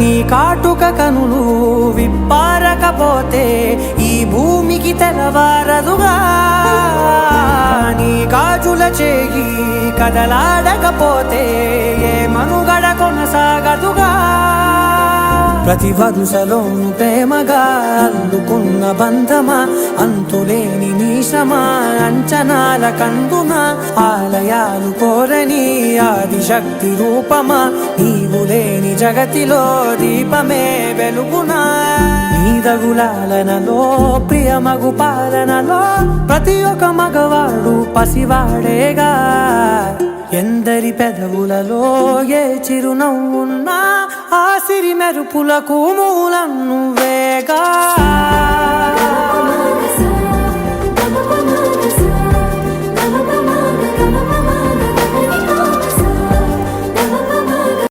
నీ కాటుక కనులు విప్పారకపోతే ఈ భూమికి తెలవారదుగా నీ గాజుల చేయి కదలాడకపోతే ఏ మనుగడ కొనసాగదుగా ప్రతి వరుసలోను ప్రేమగా అల్లుకున్న బంధమా అంతులేని నీశమా అంచనాల కందున ఆలయాలు కోరని ఆదిశక్తి రూపమా నీవు లేని జగతిలో దీపమే వెలుగునా నీదగులాలనలో ప్రియమగు పాలనలో ప్రతి ఒక్క మగవాడు పసివాడేగా ఎందరి పెదవులలో ఏ చిరునవ్వున్నా ఆ సిరి మెరుపులకు మూలం నువ్వేగా